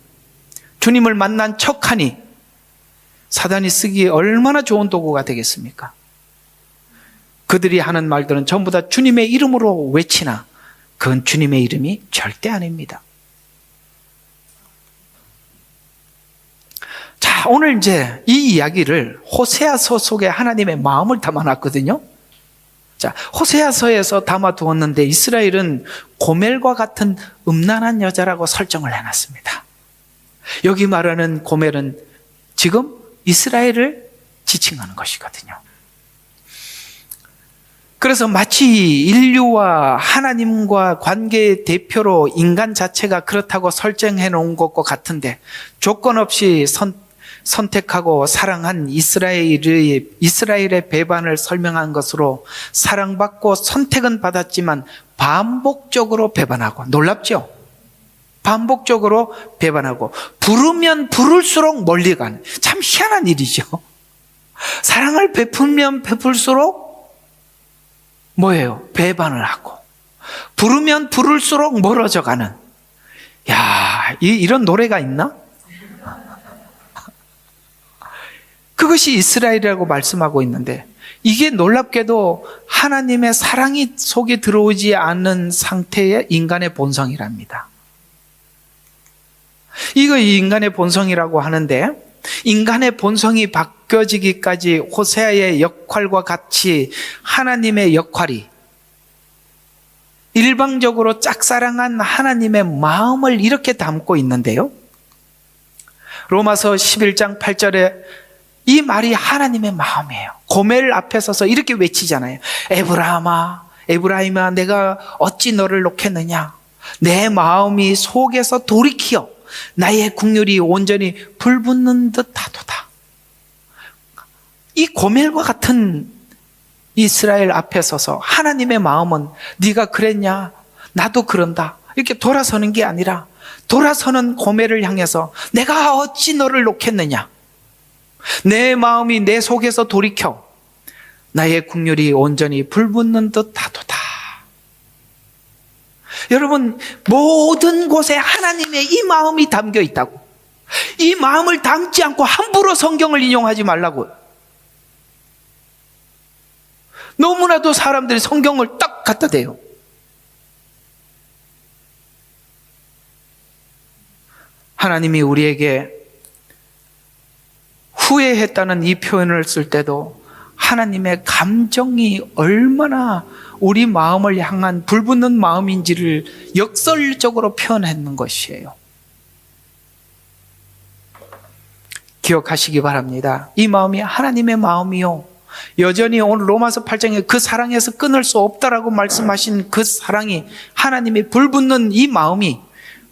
주님을 만난 척하니 사단이 쓰기에 얼마나 좋은 도구가 되겠습니까? 그들이 하는 말들은 전부 다 주님의 이름으로 외치나 그건 주님의 이름이 절대 아닙니다. 자, 오늘 이제 이 이야기를 호세아서 속에 하나님의 마음을 담아놨거든요. 자, 호세아서에서 담아두었는데 이스라엘은 고멜과 같은 음란한 여자라고 설정을 해놨습니다. 여기 말하는 고멜은 지금 이스라엘을 지칭하는 것이거든요. 그래서 마치 인류와 하나님과 관계의 대표로 인간 자체가 그렇다고 설정해 놓은 것과 같은데 조건 없이 선택하고 사랑한 이스라엘의 배반을 설명한 것으로 사랑받고 선택은 받았지만 반복적으로 배반하고, 놀랍죠? 반복적으로 배반하고 부르면 부를수록 멀리 가는, 참 희한한 일이죠. 사랑을 베풀면 베풀수록 뭐예요? 배반을 하고 부르면 부를수록 멀어져 가는. 야, 이런 노래가 있나? 그것이 이스라엘이라고 말씀하고 있는데 이게 놀랍게도 하나님의 사랑이 속에 들어오지 않는 상태의 인간의 본성이랍니다. 이거 인간의 본성이라고 하는데 인간의 본성이 바뀌어지기까지 호세아의 역할과 같이 하나님의 역할이 일방적으로 짝사랑한 하나님의 마음을 이렇게 담고 있는데요. 로마서 11장 8절에 이 말이 하나님의 마음이에요. 고멜 앞에 서서 이렇게 외치잖아요. 에브라임아, 내가 어찌 너를 놓겠느냐? 내 마음이 속에서 돌이키어 나의 국률이 온전히 불붙는 듯하도다. 이 고멜과 같은 이스라엘 앞에 서서 하나님의 마음은 네가 그랬냐? 나도 그런다. 이렇게 돌아서는 게 아니라 돌아서는 고멜을 향해서 내가 어찌 너를 놓겠느냐? 내 마음이 내 속에서 돌이켜 나의 국률이 온전히 불붙는 듯하도다. 여러분, 모든 곳에 하나님의 이 마음이 담겨 있다고. 이 마음을 담지 않고 함부로 성경을 인용하지 말라고. 너무나도 사람들이 성경을 딱 갖다 대요. 하나님이 우리에게 후회했다는 이 표현을 쓸 때도 하나님의 감정이 얼마나 우리 마음을 향한 불붙는 마음인지를 역설적으로 표현했는 것이에요. 기억하시기 바랍니다. 이 마음이 하나님의 마음이요, 여전히 오늘 로마서 8장에 그 사랑에서 끊을 수 없다라고 말씀하신 그 사랑이, 하나님의 불붙는 이 마음이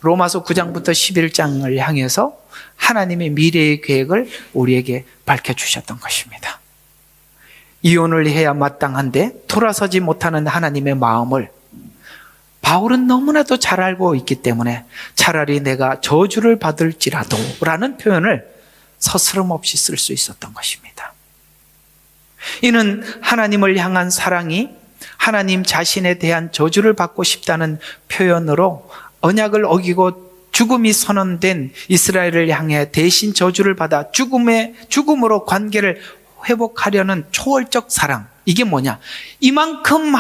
로마서 9장부터 11장을 향해서 하나님의 미래의 계획을 우리에게 밝혀주셨던 것입니다. 이혼을 해야 마땅한데 돌아서지 못하는 하나님의 마음을 바울은 너무나도 잘 알고 있기 때문에 차라리 내가 저주를 받을지라도 라는 표현을 서스럼 없이 쓸 수 있었던 것입니다. 이는 하나님을 향한 사랑이 하나님 자신에 대한 저주를 받고 싶다는 표현으로 언약을 어기고 죽음이 선언된 이스라엘을 향해 대신 저주를 받아 죽음으로 관계를 회복하려는 초월적 사랑. 이게 뭐냐? 이만큼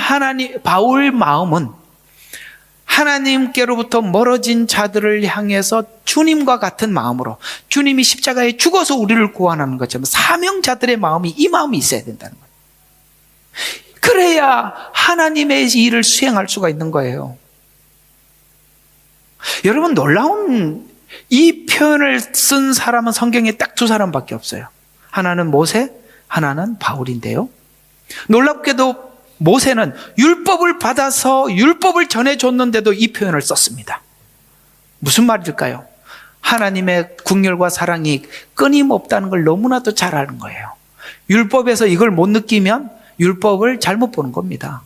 바울 마음은 하나님께로부터 멀어진 자들을 향해서 주님과 같은 마음으로, 주님이 십자가에 죽어서 우리를 구원하는 것처럼 사명자들의 마음이, 이 마음이 있어야 된다는 거예요. 그래야 하나님의 일을 수행할 수가 있는 거예요. 여러분, 놀라운 이 표현을 쓴 사람은 성경에 딱 두 사람밖에 없어요. 하나는 모세, 하나는 바울인데요. 놀랍게도 모세는 율법을 받아서 율법을 전해줬는데도 이 표현을 썼습니다. 무슨 말일까요? 하나님의 국률과 사랑이 끊임없다는 걸 너무나도 잘 아는 거예요. 율법에서 이걸 못 느끼면 율법을 잘못 보는 겁니다.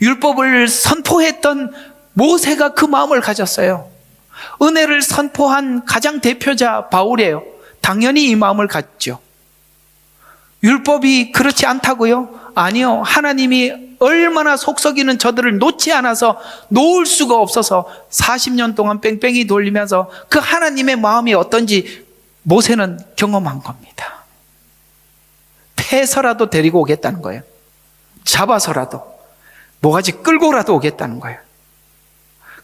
율법을 선포했던 모세가 그 마음을 가졌어요. 은혜를 선포한 가장 대표자 바울이에요. 당연히 이 마음을 갖죠. 율법이 그렇지 않다고요? 아니요. 하나님이 얼마나 속썩이는 저들을 놓지 않아서 놓을 수가 없어서 40년 동안 뺑뺑이 돌리면서 그 하나님의 마음이 어떤지 모세는 경험한 겁니다. 패서라도 데리고 오겠다는 거예요. 잡아서라도, 모가지 끌고라도 오겠다는 거예요.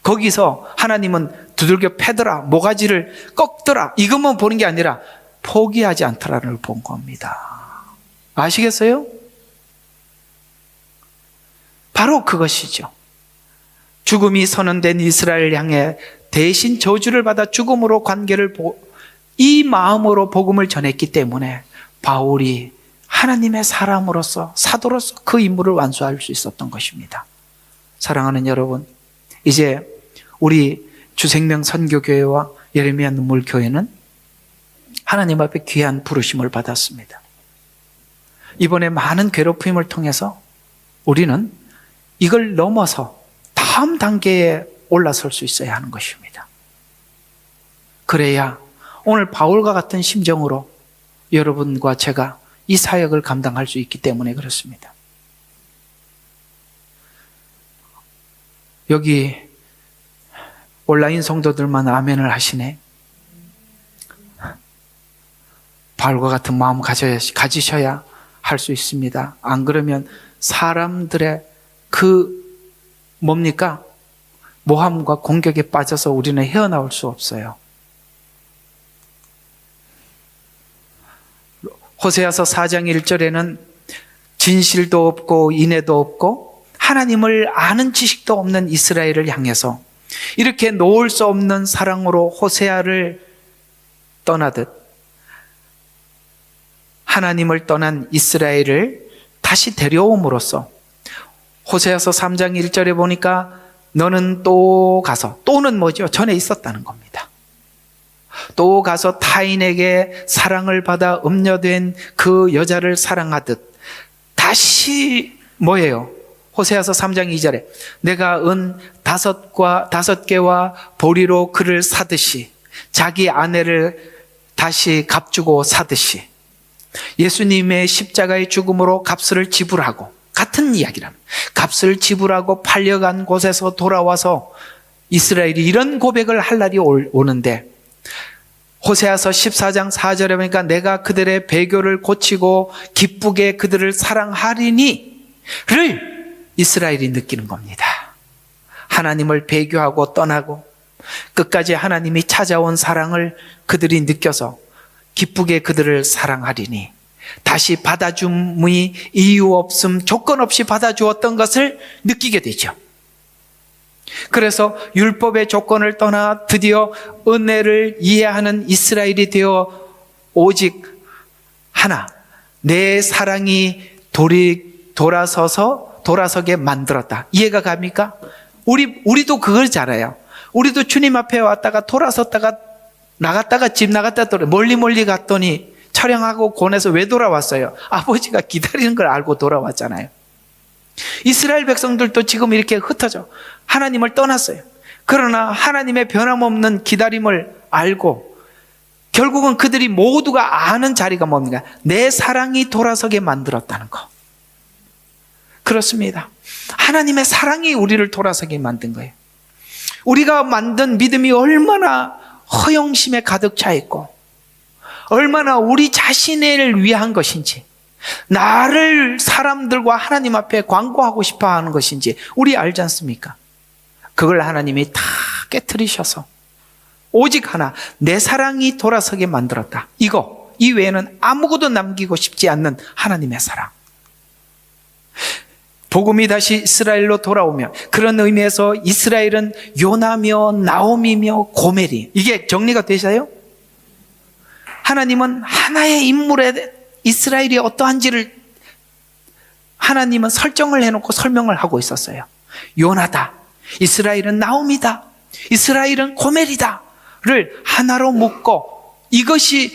거기서 하나님은 두들겨 패더라, 모가지를 꺾더라, 이것만 보는 게 아니라 포기하지 않더라를 본 겁니다. 아시겠어요? 바로 그것이죠. 죽음이 선언된 이스라엘 향해 대신 저주를 받아 죽음으로 관계를 이 마음으로 복음을 전했기 때문에 바울이 하나님의 사람으로서, 사도로서 그 임무를 완수할 수 있었던 것입니다. 사랑하는 여러분, 이제 우리 주생명 선교교회와 예레미야 눈물교회는 하나님 앞에 귀한 부르심을 받았습니다. 이번에 많은 괴롭힘을 통해서 우리는 이걸 넘어서 다음 단계에 올라설 수 있어야 하는 것입니다. 그래야 오늘 바울과 같은 심정으로 여러분과 제가 이 사역을 감당할 수 있기 때문에 그렇습니다. 여기 온라인 성도들만 아멘을 하시네. 바울과 같은 마음 가지셔야 할 수 있습니다. 안 그러면 사람들의 뭡니까? 모함과 공격에 빠져서 우리는 헤어나올 수 없어요. 호세아서 4장 1절에는 진실도 없고 인애도 없고 하나님을 아는 지식도 없는 이스라엘을 향해서 이렇게 놓을 수 없는 사랑으로 호세아를 떠나듯 하나님을 떠난 이스라엘을 다시 데려옴으로써 호세아서 3장 1절에 보니까 너는 또 가서, 또는 뭐죠? 전에 있었다는 겁니다. 또 가서 타인에게 사랑을 받아 음녀된 그 여자를 사랑하듯 다시 뭐예요? 호세아서 3장 2절에 내가 은 5개와 보리로 그를 사듯이 자기 아내를 다시 값주고 사듯이 예수님의 십자가의 죽음으로 값을 지불하고, 같은 이야기랍니다. 값을 지불하고 팔려간 곳에서 돌아와서 이스라엘이 이런 고백을 할 날이 오는데, 호세아서 14장 4절에 보니까 내가 그들의 배교를 고치고 기쁘게 그들을 사랑하리니를 이스라엘이 느끼는 겁니다. 하나님을 배교하고 떠나고 끝까지 하나님이 찾아온 사랑을 그들이 느껴서 기쁘게 그들을 사랑하리니, 다시 받아줌이 이유 없음 조건 없이 받아주었던 것을 느끼게 되죠. 그래서 율법의 조건을 떠나 드디어 은혜를 이해하는 이스라엘이 되어 오직 하나, 내 사랑이 돌아서게 만들었다. 이해가 갑니까? 우리도 그걸 잘 알아요. 우리도 주님 앞에 왔다가 돌아섰다가 나갔다가 집 나갔다 또 멀리 갔더니 촬영하고 권해서 왜 돌아왔어요? 아버지가 기다리는 걸 알고 돌아왔잖아요. 이스라엘 백성들도 지금 이렇게 흩어져 하나님을 떠났어요. 그러나 하나님의 변함없는 기다림을 알고 결국은 그들이 모두가 아는 자리가 뭡니까? 내 사랑이 돌아서게 만들었다는 거. 그렇습니다. 하나님의 사랑이 우리를 돌아서게 만든 거예요. 우리가 만든 믿음이 얼마나 허영심에 가득 차 있고 얼마나 우리 자신을 위한 것인지, 나를 사람들과 하나님 앞에 광고하고 싶어 하는 것인지 우리 알지 않습니까? 그걸 하나님이 다 깨트리셔서 오직 하나, 내 사랑이 돌아서게 만들었다. 이 외에는 아무것도 남기고 싶지 않는 하나님의 사랑. 복음이 다시 이스라엘로 돌아오면, 그런 의미에서 이스라엘은 요나며 나오미며 고멜이, 이게 정리가 되셔요? 하나님은 하나의 인물에 이스라엘이 어떠한지를 하나님은 설정을 해놓고 설명을 하고 있었어요. 요나다, 이스라엘은 나오미다, 이스라엘은 고멜이다 를 하나로 묶고, 이것이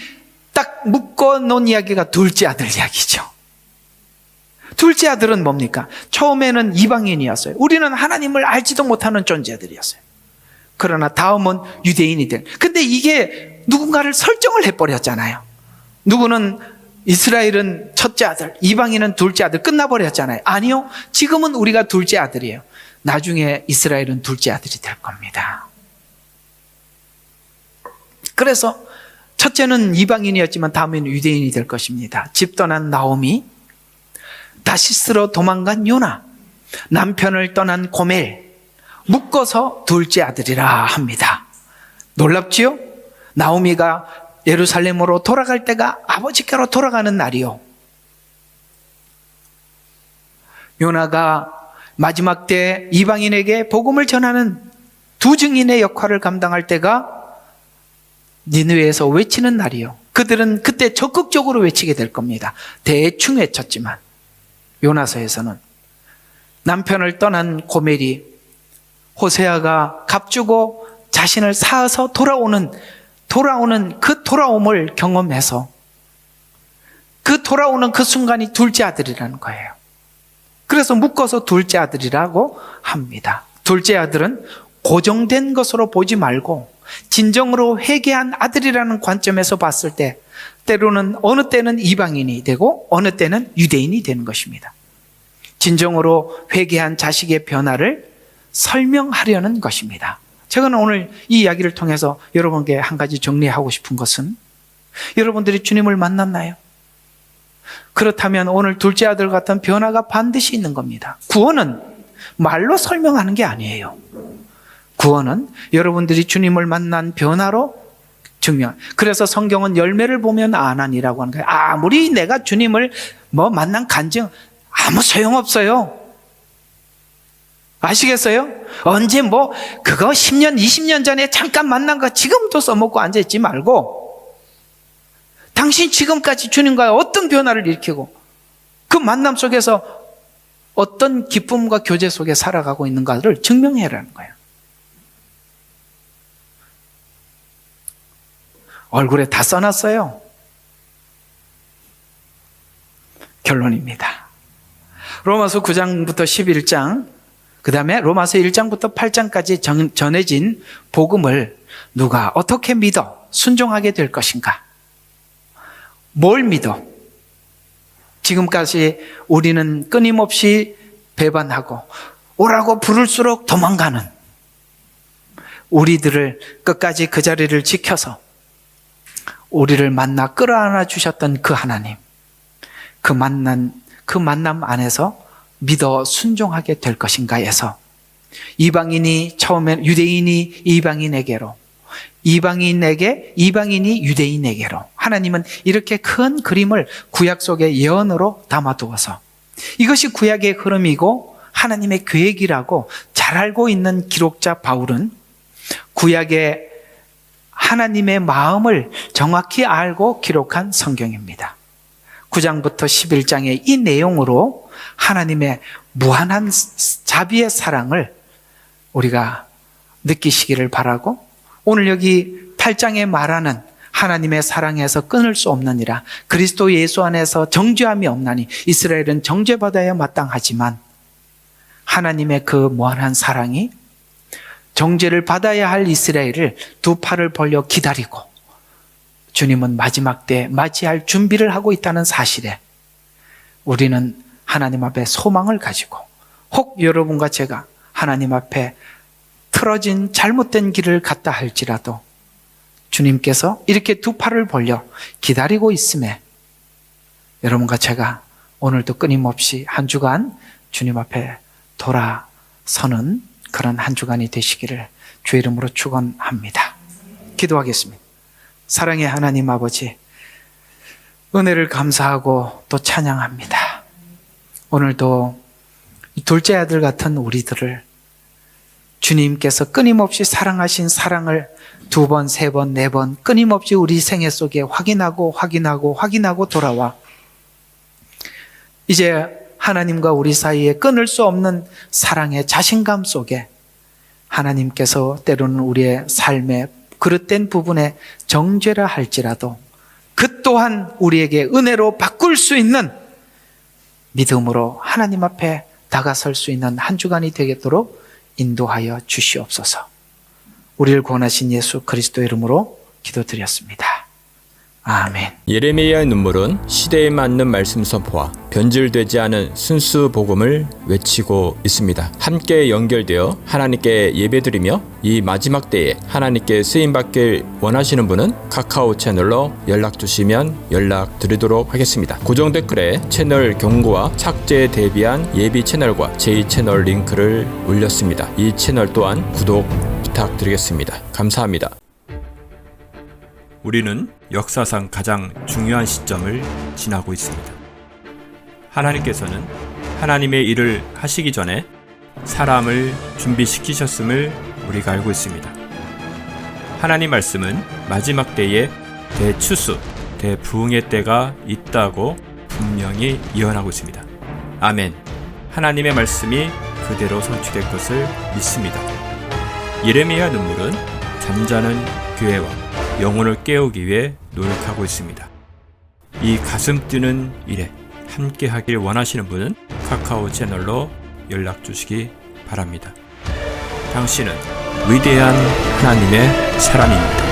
딱 묶어 놓은 이야기가 둘째 아들 이야기죠. 둘째 아들은 뭡니까? 처음에는 이방인이었어요. 우리는 하나님을 알지도 못하는 존재들이었어요. 그러나 다음은 유대인이 된. 근데 이게 누군가를 설정을 해버렸잖아요. 누구는 이스라엘은 첫째 아들, 이방인은 둘째 아들, 끝나버렸잖아요. 아니요, 지금은 우리가 둘째 아들이에요. 나중에 이스라엘은 둘째 아들이 될 겁니다. 그래서 첫째는 이방인이었지만 다음에는 유대인이 될 것입니다. 집 떠난 나오미, 다시스로 도망간 요나, 남편을 떠난 고멜, 묶어서 둘째 아들이라 합니다. 놀랍지요? 나오미가 예루살렘으로 돌아갈 때가 아버지께로 돌아가는 날이요, 요나가 마지막 때 이방인에게 복음을 전하는 두 증인의 역할을 감당할 때가 니느웨에서 외치는 날이요, 그들은 그때 적극적으로 외치게 될 겁니다. 대충 외쳤지만 요나서에서는 남편을 떠난 고멜이 호세아가 값주고 자신을 사서 돌아오는 그 돌아옴을 경험해서 그 돌아오는 그 순간이 둘째 아들이라는 거예요. 그래서 묶어서 둘째 아들이라고 합니다. 둘째 아들은 고정된 것으로 보지 말고 진정으로 회개한 아들이라는 관점에서 봤을 때 때로는 어느 때는 이방인이 되고 어느 때는 유대인이 되는 것입니다. 진정으로 회개한 자식의 변화를 설명하려는 것입니다. 제가 오늘 이 이야기를 통해서 여러분께 한 가지 정리하고 싶은 것은, 여러분들이 주님을 만났나요? 그렇다면 오늘 둘째 아들 같은 변화가 반드시 있는 겁니다. 구원은 말로 설명하는 게 아니에요. 구원은 여러분들이 주님을 만난 변화로 증명. 그래서 성경은 열매를 보면 아나니라고 하는 거예요. 아무리 내가 주님을 만난 간증 아무 소용없어요. 아시겠어요? 언제 그거 10년, 20년 전에 잠깐 만난 거 지금도 써먹고 앉아있지 말고 당신 지금까지 주님과 어떤 변화를 일으키고 그 만남 속에서 어떤 기쁨과 교제 속에 살아가고 있는가를 증명해라는 거예요. 얼굴에 다 써놨어요. 결론입니다. 로마서 9장부터 11장, 그 다음에 로마서 1장부터 8장까지 전해진 복음을 누가 어떻게 믿어 순종하게 될 것인가? 뭘 믿어? 지금까지 우리는 끊임없이 배반하고 오라고 부를수록 도망가는 우리들을 끝까지 그 자리를 지켜서 우리를 만나 끌어안아 주셨던 그 하나님, 그 만남 안에서 믿어 순종하게 될 것인가에서 이방인이 처음엔 유대인이 이방인에게로, 이방인이 유대인에게로, 하나님은 이렇게 큰 그림을 구약 속의 예언으로 담아두어서 이것이 구약의 흐름이고 하나님의 계획이라고 잘 알고 있는 기록자 바울은 구약의 하나님의 마음을 정확히 알고 기록한 성경입니다. 9장부터 11장의 이 내용으로 하나님의 무한한 자비의 사랑을 우리가 느끼시기를 바라고, 오늘 여기 8장에 말하는 하나님의 사랑에서 끊을 수 없느니라, 그리스도 예수 안에서 정죄함이 없나니 이스라엘은 정죄받아야 마땅하지만 하나님의 그 무한한 사랑이 정죄를 받아야 할 이스라엘을 두 팔을 벌려 기다리고 주님은 마지막 때 맞이할 준비를 하고 있다는 사실에 우리는 하나님 앞에 소망을 가지고, 혹 여러분과 제가 하나님 앞에 틀어진 잘못된 길을 갔다 할지라도 주님께서 이렇게 두 팔을 벌려 기다리고 있음에 여러분과 제가 오늘도 끊임없이 한 주간 주님 앞에 돌아서는 그런 한 주간이 되시기를 주의 이름으로 축원합니다. 기도하겠습니다. 사랑의 하나님 아버지, 은혜를 감사하고 또 찬양합니다. 오늘도 둘째 아들 같은 우리들을 주님께서 끊임없이 사랑하신 사랑을 두 번, 세 번, 네 번 끊임없이 우리 생애 속에 확인하고 돌아와 이제 하나님과 우리 사이에 끊을 수 없는 사랑의 자신감 속에 하나님께서 때로는 우리의 삶의 그릇된 부분에 정죄라 할지라도 그 또한 우리에게 은혜로 바꿀 수 있는 믿음으로 하나님 앞에 다가설 수 있는 한 주간이 되도록 인도하여 주시옵소서. 우리를 구원하신 예수 그리스도의 이름으로 기도드렸습니다. 아멘. 예레미야의 눈물은 시대에 맞는 말씀 선포와 변질되지 않은 순수 복음을 외치고 있습니다. 함께 연결되어 하나님께 예배드리며 이 마지막 때에 하나님께 쓰임받길 원하시는 분은 카카오 채널로 연락 주시면 연락드리도록 하겠습니다. 고정 댓글에 채널 경고와 착제에 대비한 예비 채널과 제2채널 링크를 올렸습니다. 이 채널 또한 구독 부탁드리겠습니다. 감사합니다. 우리는 역사상 가장 중요한 시점을 지나고 있습니다. 하나님께서는 하나님의 일을 하시기 전에 사람을 준비시키셨음을 우리가 알고 있습니다. 하나님 말씀은 마지막 때에 대추수, 대부흥의 때가 있다고 분명히 예언하고 있습니다. 아멘. 하나님의 말씀이 그대로 성취될 것을 믿습니다. 예레미야 눈물은 잠자는 교회와 영혼을 깨우기 위해 노력하고 있습니다. 이 가슴 뛰는 일에 함께 하길 원하시는 분은 카카오 채널로 연락 주시기 바랍니다. 당신은 위대한 하나님의 사람입니다.